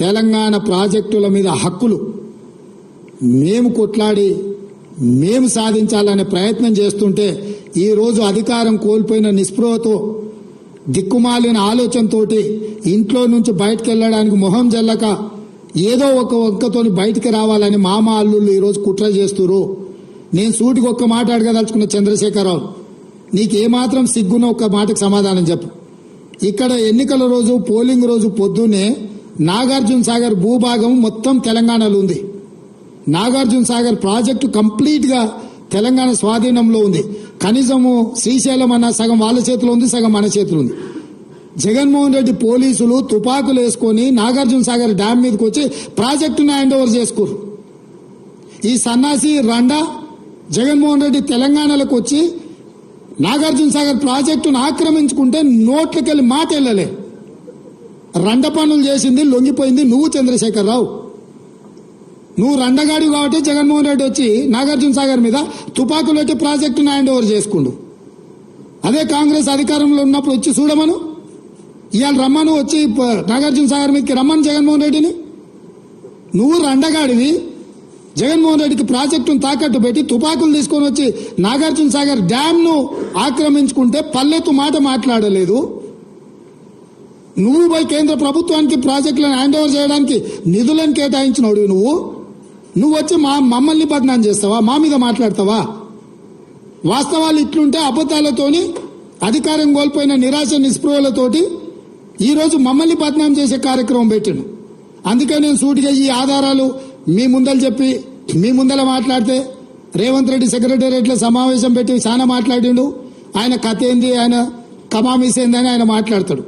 తెలంగాణ ప్రాజెక్టుల మీద హక్కులు మేము కొట్లాడి మేము సాధించాలనే ప్రయత్నం చేస్తుంటే ఈ రోజు అధికారం కోల్పోయిన నిస్పృహతో దిక్కుమాలిన ఆలోచనతోటి ఇంట్లో నుంచి బయటకు వెళ్ళడానికి మొహం జల్లక ఏదో ఒక వంకతోని బయటికి రావాలని మామ అల్లుళ్ళు ఈరోజు కుట్ర చేస్తున్నారు. నేను సూటికి ఒక్క మాట అడగదలుచుకున్న చంద్రశేఖరరావు, నీకేమాత్రం సిగ్గున ఒక్క మాటకు సమాధానం చెప్పు. ఇక్కడ ఎన్నికల రోజు పోలింగ్ రోజు పొద్దున్నే నాగార్జున సాగర్ భూభాగం మొత్తం తెలంగాణలో ఉంది. నాగార్జున సాగర్ ప్రాజెక్టు కంప్లీట్ గా తెలంగాణ స్వాధీనంలో ఉంది. కనీసము శ్రీశైలం అన్న సగం వాళ్ళ చేతిలో ఉంది, సగం మన చేతిలో ఉంది. జగన్మోహన్ రెడ్డి పోలీసులు తుపాకులు వేసుకుని నాగార్జున సాగర్ డ్యామ్ మీదకి వచ్చి ప్రాజెక్టును హ్యాండ్ ఓవర్ చేసుకోరు. ఈ సన్నాసి రండా జగన్మోహన్ రెడ్డి తెలంగాణలోకి వచ్చి నాగార్జున సాగర్ ప్రాజెక్టును ఆక్రమించుకుంటే నోట్లకెళ్ళి మాట వెళ్ళలే. రండ పనులు చేసింది లొంగిపోయింది నువ్వు చంద్రశేఖరరావు. నువ్వు రండగాడి కాబట్టి జగన్మోహన్ రెడ్డి వచ్చి నాగార్జున సాగర్ మీద తుపాకులు పెట్టి ప్రాజెక్టును హ్యాండ్ ఓవర్ చేసుకుండు. అదే కాంగ్రెస్ అధికారంలో ఉన్నప్పుడు వచ్చి చూడమను, ఇవాళ రమ్మను, వచ్చి నాగార్జున సాగర్ మీదకి రమ్మను జగన్మోహన్ రెడ్డిని. నువ్వు రండగాడివి, జగన్మోహన్ రెడ్డికి ప్రాజెక్టును తాకట్టు పెట్టి తుపాకులు తీసుకొని వచ్చి నాగార్జున సాగర్ డ్యామ్ ను ఆక్రమించుకుంటే పల్లెత్తు మాట మాట్లాడలేదు. నువ్వు పోయి కేంద్ర ప్రభుత్వానికి ప్రాజెక్టులను హ్యాండ్ ఓవర్ చేయడానికి నిధులను కేటాయించినోడు నువ్వు వచ్చి మమ్మల్ని బదనాం చేస్తావా? మా మీద మాట్లాడతావా? వాస్తవాలు ఇట్లుంటే అబద్దాలతోని అధికారం కోల్పోయిన నిరాశ నిస్పృహలతోటి ఈరోజు మమ్మల్ని బదనాం చేసే కార్యక్రమం పెట్టాను. అందుకే నేను సూటిగా ఈ ఆధారాలు మీ ముందలు చెప్పి మీ ముందల మాట్లాడితే రేవంత్ రెడ్డి సెక్రటేరియట్లో సమావేశం పెట్టి చాలా మాట్లాడిండు. ఆయన కథ ఏంది, ఆయన కమామీస్ ఏందని ఆయన మాట్లాడతాడు.